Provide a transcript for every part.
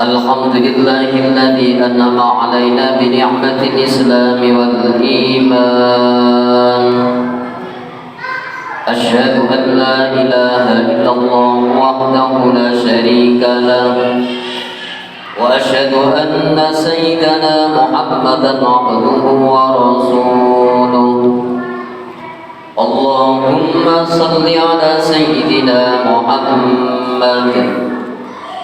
Alhamdulillahilladzi an'ama 'alaina bi ni'matil Islam wal iman. Asyhadu an la ilaha illallah wahdahu la syarika lah wa asyhadu anna sayyidana Muhammadan 'abduhu wa rasuluh. Allahumma salli ala sayyidina Muhammad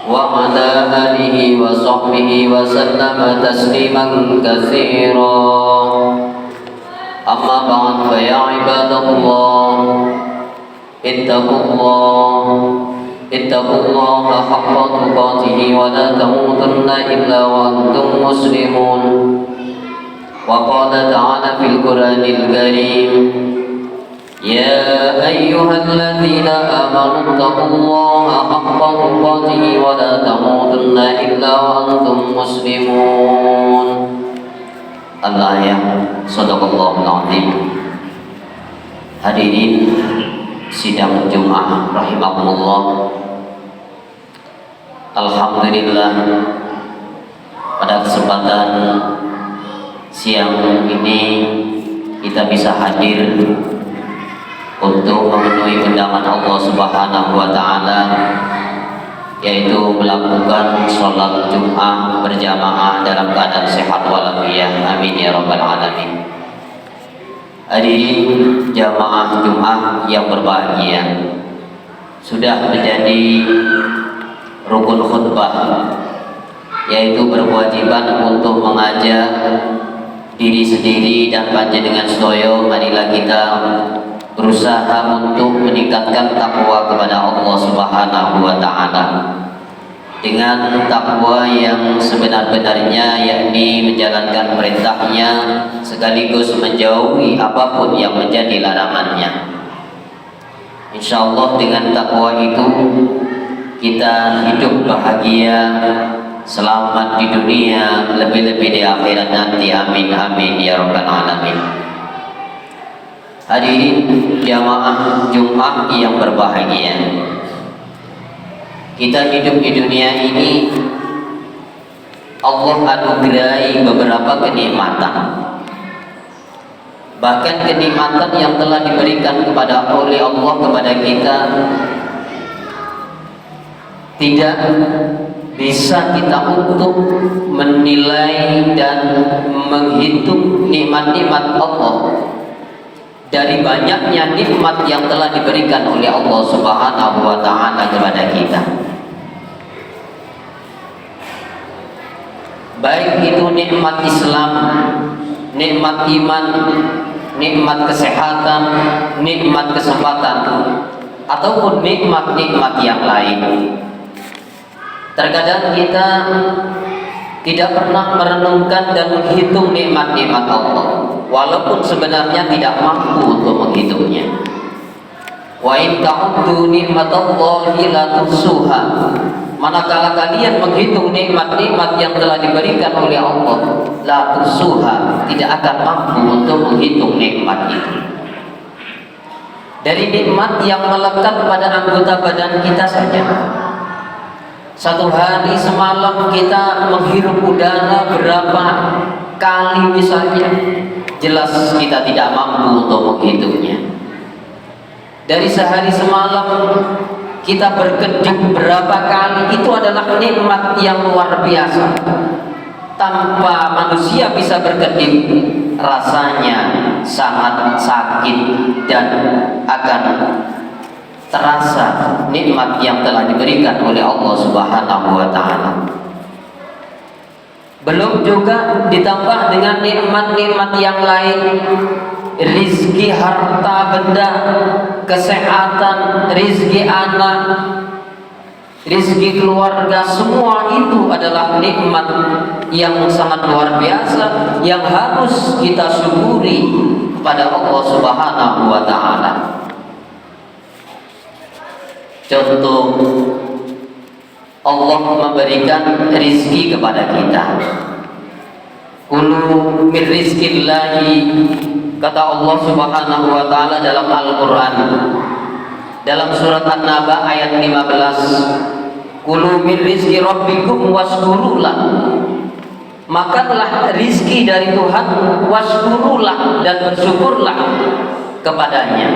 wa ala alihi wa sahbihi wa sallama tasliman katsira. Amma ba'd, fa ya ibadallah ittaqullaha haqqa tuqatih wa la tamutunna illa wa antum muslimun. Wa qala ta'ala fil Qur'anil Karim, يا أيها الذين آمنوا اتقوا الله حق تقاته ولا تموتن إلا وأنتم مسلمون. Al-Ayah, Sadaqallahul Azim. Hadirin sidang Jumat rahimakumullah. Alhamdulillah, pada kesempatan siang ini kita bisa hadir untuk memenuhi undangan Allah Subhanahu wa taala, yaitu melakukan sholat Jumat berjamaah dalam keadaan sehat walafiat. Amin ya rabbal alamin. Hadirin jamaah Jumat yang berbahagia, sudah menjadi rukun khutbah, yaitu berkewajiban untuk mengajak diri sendiri dan panjenengan sedaya, marilah kita berusaha untuk meningkatkan takwa kepada Allah Subhanahu wa taala dengan takwa yang sebenar-benarnya, yakni menjalankan perintahnya sekaligus menjauhi apapun yang menjadi larangannya. Insyaallah dengan takwa itu kita hidup bahagia, selamat di dunia, lebih-lebih di akhirat nanti. Amin amin ya rabbal alamin. Hadirin jamaah Jumat yang berbahagia, kita hidup di dunia ini Allah anugerahi beberapa kenikmatan. Bahkan kenikmatan yang telah diberikan oleh Allah kepada kita tidak bisa kita untuk menilai dan menghitung nikmat-nikmat Allah dari banyaknya nikmat yang telah diberikan oleh Allah Subhanahu wa taala kepada kita. Baik itu nikmat Islam, nikmat iman, nikmat kesehatan, nikmat kesempatan, ataupun nikmat-nikmat yang lain. Terkadang kita tidak pernah merenungkan dan menghitung nikmat-nikmat Allah, walaupun sebenarnya tidak mampu untuk menghitungnya. Wa in ta'uddu nikmatallahi la tuhsuha. Manakala kalian menghitung nikmat-nikmat yang telah diberikan oleh Allah, la tuhsuha, tidak akan mampu untuk menghitung nikmat itu. Dari nikmat yang melekat pada anggota badan kita saja, satu hari semalam kita menghirup udara berapa kali misalnya, jelas kita tidak mampu untuk menghitungnya. Dari sehari semalam kita berkedip berapa kali, itu adalah nikmat yang luar biasa. Tanpa manusia bisa berkedip, rasanya sangat sakit dan akan terasa nikmat yang telah diberikan oleh Allah Subhanahu wa taala. Belum juga ditambah dengan nikmat-nikmat yang lain, rizki harta benda, kesehatan, rizki anak, rizki keluarga, semua itu adalah nikmat yang sangat luar biasa yang harus kita syukuri kepada Allah Subhanahu wa Ta'ala. Contoh, Allah memberikan rizki kepada kita. Kulu min rizkillahi, kata Allah Subhanahu wa Ta'ala dalam Al-Quran, dalam surat An-Naba ayat 15, kulu min rizki rabbikum waskurulah, makanlah rizki dari Tuhan, waskurulah, dan bersyukurlah kepadanya.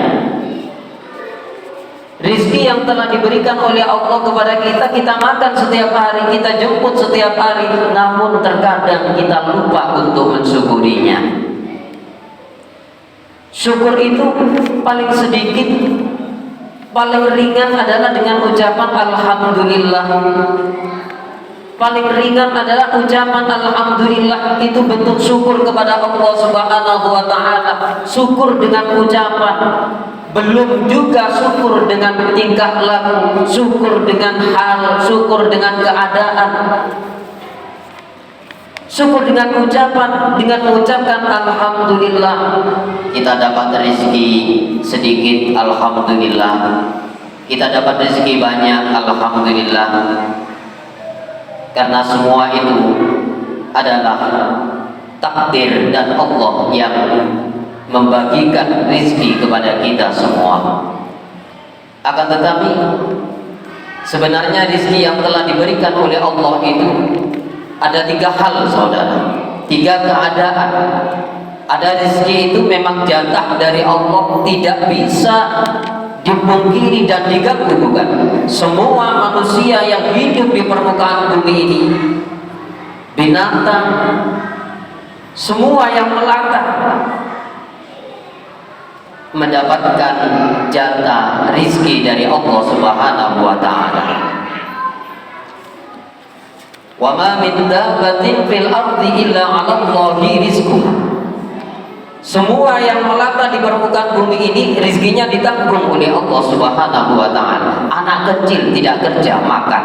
Rizki yang telah diberikan oleh Allah kepada kita, kita makan setiap hari, kita jemput setiap hari, namun terkadang kita lupa untuk mensyukurinya. Syukur itu paling sedikit, paling ringan adalah dengan ucapan alhamdulillah. Paling ringan adalah ucapan alhamdulillah, itu bentuk syukur kepada Allah Subhanahu wa Ta'ala. Syukur dengan ucapan, belum juga syukur dengan tingkah laku, syukur dengan hal, syukur dengan keadaan. Syukur dengan ucapan, dengan mengucapkan alhamdulillah, kita dapat rezeki sedikit, alhamdulillah. Kita dapat rezeki banyak, alhamdulillah. Karena semua itu adalah takdir dan Allah yang membagikan rezeki kepada kita semua. Akan tetapi sebenarnya rezeki yang telah diberikan oleh Allah itu ada 3 hal, saudara, 3 keadaan. Ada rezeki itu memang jatah dari Allah, tidak bisa dipungkiri dan diganggu, bukan? Semua manusia yang hidup di permukaan bumi ini, binatang, semua yang melata, mendapatkan jatah rizki dari Allah Subhanahu wa Ta'ala. Wa ma min dabbatin fil ardi illa 'ala Allahi rizquha. Semua yang melata di permukaan bumi ini rizkinya ditanggung oleh Allah Subhanahu wa Ta'ala. Anak kecil tidak kerja makan,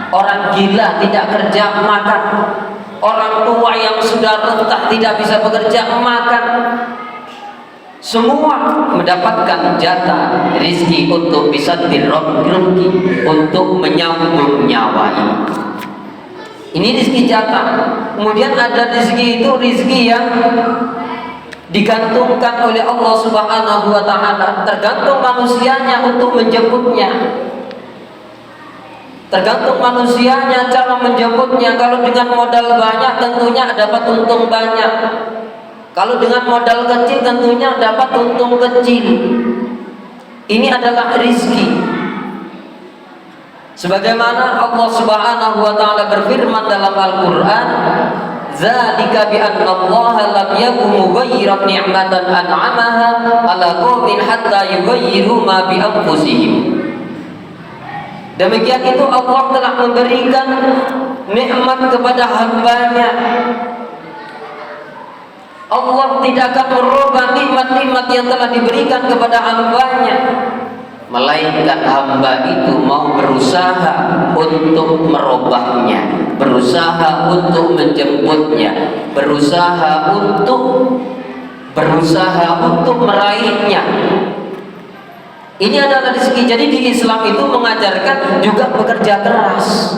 orang gila tidak kerja makan, orang tua yang sudah rentah tidak bisa bekerja makan. Semua mendapatkan jatah rizki untuk bisa dirobki, untuk menyambung nyawa ini. Ini rizki jatah. Kemudian ada rizki itu rizki yang digantungkan oleh Allah Subhanahu wa Ta'ala. Tergantung manusianya untuk menjemputnya. Tergantung manusianya cara menjemputnya. Kalau dengan modal banyak tentunya dapat untung banyak. Kalau dengan modal kecil tentunya dapat untung kecil. Ini adalah rizki. Sebagaimana Allah Subhanahu wa Ta'ala berfirman dalam Al-Quran, "Dzalika bi anna Allah lam yakun mughayyiran ni'matan an'amaha 'ala qaumin hatta yughayyiru ma bi anfusihim." Demikian itu Allah telah memberikan nikmat kepada hamba-Nya. Allah tidak akan merubah nikmat-nikmat yang telah diberikan kepada hamba-Nya, melainkan hamba itu mau berusaha untuk merubahnya, berusaha untuk menjemputnya, berusaha untuk meraihnya. Ini adalah rezeki. Jadi di Islam itu mengajarkan juga bekerja keras.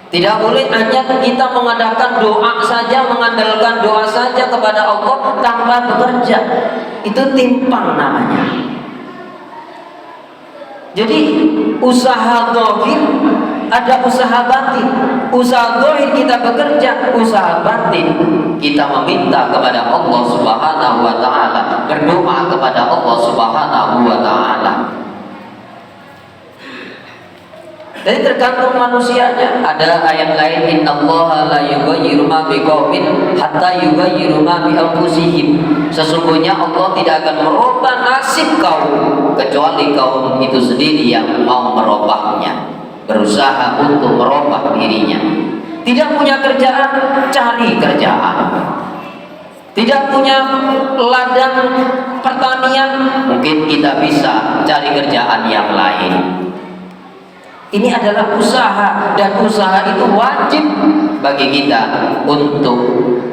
Tidak boleh hanya kita mengadakan doa saja, mengandalkan doa saja kepada Allah tanpa bekerja. Itu timpang namanya. Jadi usaha zahir, ada usaha batin. Usaha zahir kita bekerja, usaha batin kita meminta kepada Allah Subhanahu wa Ta'ala, berdoa kepada Allah Subhanahu wa Ta'ala. Jadi tergantung manusianya. Ada ayat lain, innallaha la yughayyiru ma biqaumin hatta yughayyiru ma bi anfusihim. Sesungguhnya Allah tidak akan merubah nasib kaum kecuali kaum itu sendiri yang mau merubahnya, berusaha untuk merubah dirinya. Tidak punya kerjaan, cari kerjaan. Tidak punya ladang pertanian, mungkin kita bisa cari kerjaan yang lain. Ini adalah usaha, dan usaha itu wajib bagi kita untuk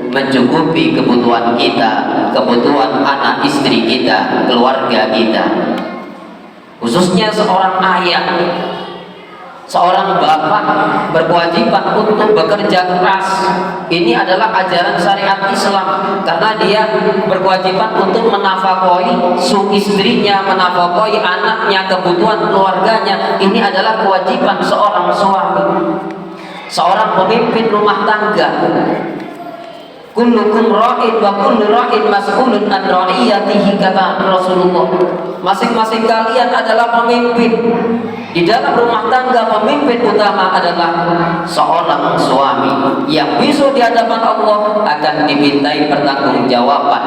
mencukupi kebutuhan kita, kebutuhan anak istri kita, keluarga kita. Khususnya seorang ayah, seorang bapak berkewajiban untuk bekerja keras. Ini adalah ajaran syariat Islam, karena dia berkewajiban untuk menafkahi istrinya, menafkahi anaknya, kebutuhan keluarganya. Ini adalah kewajiban seorang suami, seorang pemimpin rumah tangga. Kullukum ra'in wa kullu ra'in mas'ulun an ra'iyatihi, kata Rasulullah. Masing-masing kalian adalah pemimpin. Di dalam rumah tangga, pemimpin utama adalah seorang suami yang besok di hadapan Allah akan dimintai pertanggungjawaban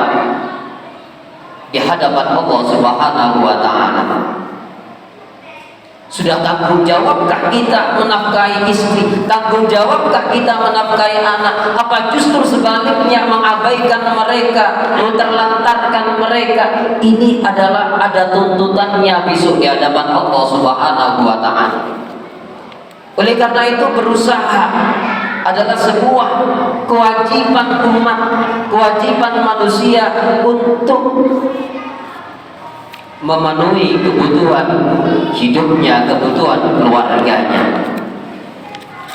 di hadapan Allah Subhanahu wa ta'ala. Sudah tanggung jawabkah kita menafkahi istri? Tanggung jawabkah kita menafkahi anak? Apa justru sebaliknya mengabaikan mereka, menterlantarkan mereka? Ini adalah ada tuntutannya besok di hadapan Allah Subhanahu wa ta'ala. Oleh karena itu, berusaha adalah sebuah kewajiban umat, kewajiban manusia untuk memenuhi kebutuhan hidupnya, kebutuhan keluarganya.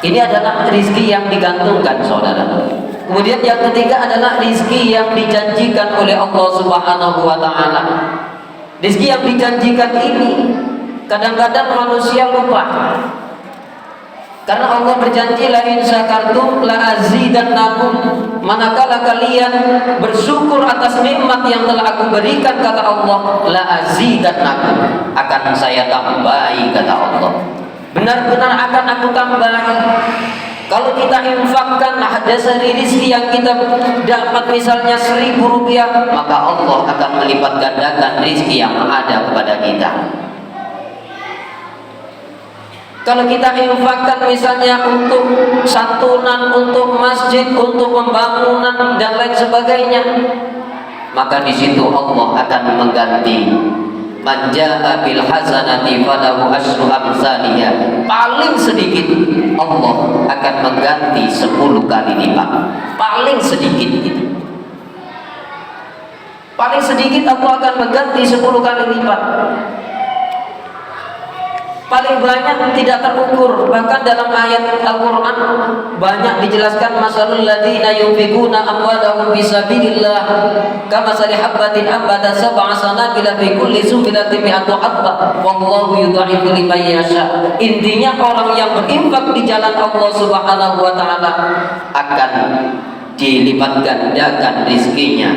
Ini adalah rizki yang digantungkan, saudara. Kemudian yang ketiga adalah rizki yang dijanjikan oleh Allah Subhanahu wa ta'ala. Rizki yang dijanjikan ini kadang-kadang manusia lupa, karena Allah berjanji, la in syakartum la azidannakum. Manakala kalian bersyukur atas nikmat yang telah aku berikan, kata Allah, la azidannakum, akan saya tambahi, kata Allah. Benar-benar akan aku tambahi. Kalau kita infakkan dari rizki yang kita dapat misalnya 1.000 rupiah, maka Allah akan melipat gandakan rizki yang ada kepada kita. Kalau kita infakkan misalnya untuk santunan, untuk masjid, untuk pembangunan dan lain sebagainya, maka di situ Allah akan mengganti. Man jaa bil hasanati falahu asyru amsalihha. Paling sedikit Allah akan mengganti 10 kali lipat. Paling sedikit itu. Paling sedikit Allah akan mengganti 10 kali lipat. Paling banyak tidak terukur. Bahkan dalam ayat Al-Quran banyak dijelaskan, masalul ladzina yunfikuna amwalahum fisabilillah kamathali habbatin ambatat sab'a sanabila fi kulli sunbulatin mi'atu habba wallahu yudha'ifu liman yasha. Intinya, orang yang berinfak di jalan Allah Subhanahu wa ta'ala akan dilipat gandakan rizkinya.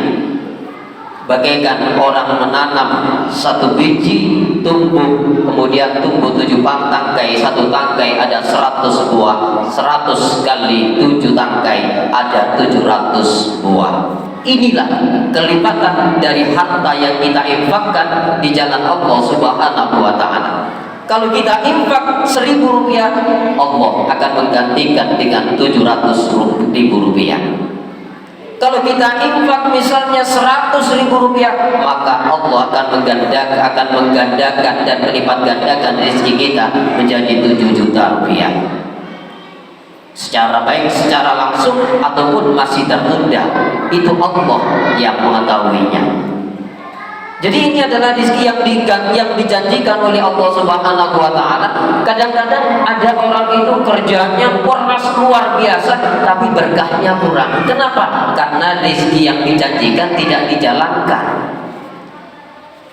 Bagaikan orang menanam satu biji, tumbuh, kemudian tumbuh 7 tangkai, satu tangkai ada 100 buah, 100 kali 7 tangkai ada 700 buah. Inilah kelipatan dari harta yang kita infakkan di jalan Allah Subhanahu wa ta'ala. Kalau kita infak 1.000 rupiah, Allah akan menggantikan dengan 700.000 rupiah. Kalau kita infak misalnya 100.000 rupiah, maka Allah akan menggandakan dan melipat gandakan rezeki kita menjadi 7 juta rupiah. Secara baik, secara langsung, ataupun masih tertunda, itu Allah yang mengetahuinya. Jadi ini adalah rezeki yang dijanjikan oleh Allah Subhanahu wa ta'ala. Kadang-kadang ada orang itu kerjanya keras luar biasa, tapi berkahnya kurang. Kenapa? Karena rezeki yang dijanjikan tidak dijalankan.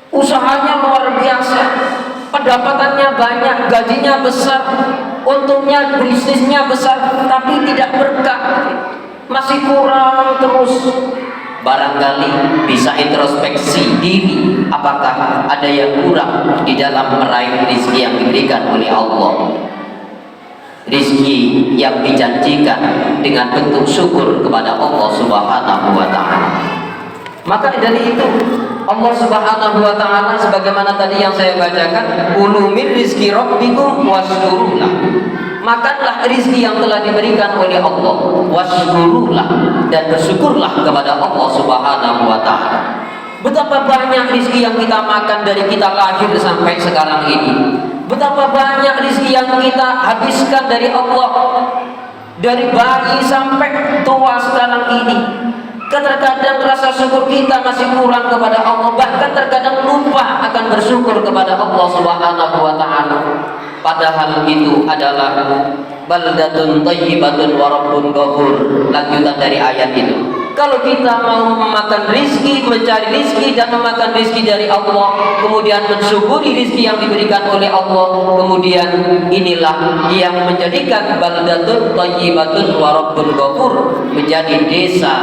Usahanya luar biasa, pendapatannya banyak, gajinya besar, untungnya, bisnisnya besar, tapi tidak berkah, masih kurang terus. Barangkali bisa introspeksi diri, apakah ada yang kurang di dalam meraih rezeki yang diberikan oleh Allah. Rezeki yang dijanjikan dengan bentuk syukur kepada Allah Subhanahu wa ta'ala. Maka dari itu Allah Subhanahu wa ta'ala, sebagaimana tadi yang saya bacakan, kulu min rizki rabbikum washkurulah. Makanlah rizki yang telah diberikan oleh Allah, washkurulah, dan bersyukurlah kepada Allah Subhanahu wa ta'ala. Betapa banyak rizki yang kita makan dari kita lahir sampai sekarang ini. Betapa banyak rezeki yang kita habiskan dari Allah, dari bayi sampai tua sekarang ini. Terkadang rasa syukur kita masih kurang kepada Allah, bahkan terkadang lupa akan bersyukur kepada Allah Subhanahu wa taala. Padahal itu adalah baldatun thayyibatun wa rabbun ghafur. Lanjutan dari ayat itu. Kalau kita mau memakan rizki, mencari rizki dan memakan rizki dari Allah, kemudian mensyukuri rizki yang diberikan oleh Allah, kemudian inilah yang menjadikan baldatun thayyibatun wa rabbun ghafur menjadi desa,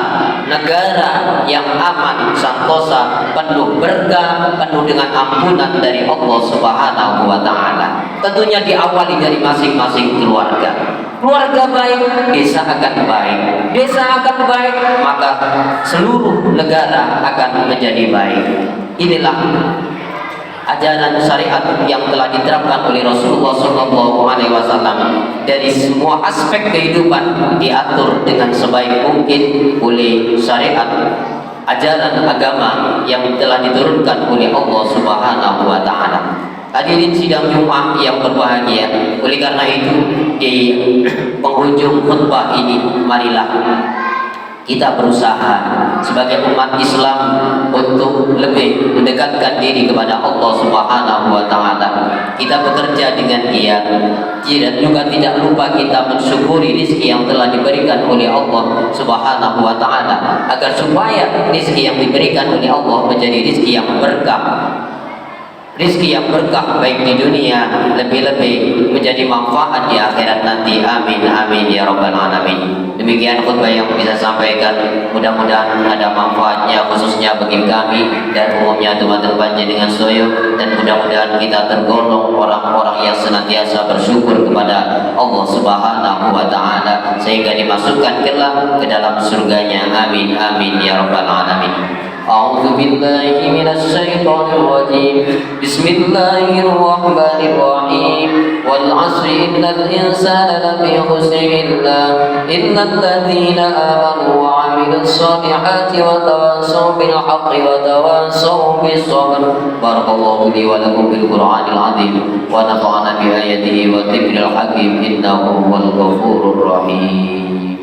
negara yang aman, santosa, penuh berkah, penuh dengan ampunan dari Allah Subhanahu wa taala. Tentunya diawali dari masing-masing keluarga. Keluarga baik, desa akan baik. Desa akan baik, maka seluruh negara akan menjadi baik. Inilah ajaran syariat yang telah diterapkan oleh Rasulullah SAW. Dari semua aspek kehidupan diatur dengan sebaik mungkin oleh syariat, ajaran agama yang telah diturunkan oleh Allah Subhanahu wa taala. Hadirin sidang Jumat yang berbahagia, oleh karena itu di penghujung khutbah ini marilah kita berusaha sebagai umat Islam untuk lebih mendekatkan diri kepada Allah Subhanahu wa taala. Kita bekerja dengan giat dan juga tidak lupa kita mensyukuri rezeki yang telah diberikan oleh Allah Subhanahu wa taala, agar supaya rezeki yang diberikan oleh Allah menjadi rezeki yang berkah. Rizki yang berkah baik di dunia, lebih-lebih menjadi manfaat di akhirat nanti. Amin amin ya rabbal alamin. Demikian khutbah yang bisa sampaikan, mudah-mudahan ada manfaatnya khususnya bagi kami dan umumnya teman-teman dengan soyo, dan mudah-mudahan kita tergolong orang-orang yang senantiasa bersyukur kepada Allah Subhanahu wa taala sehingga dimasukkan kelak ke dalam surganya. Amin amin ya rabbal alamin. أعوذ بالله من الشيطان الرجيم بسم الله الرحمن الرحيم والعصر إن الإنسان لفي خسر إلا الذين آمنوا وعملوا الصالحات وتواصوا بالحق وتواصوا بالصبر. بارك الله لي ولكم بالقرآن العظيم ونفعنا بآياته والذكر الحكيم إنه هو الغفور الرحيم.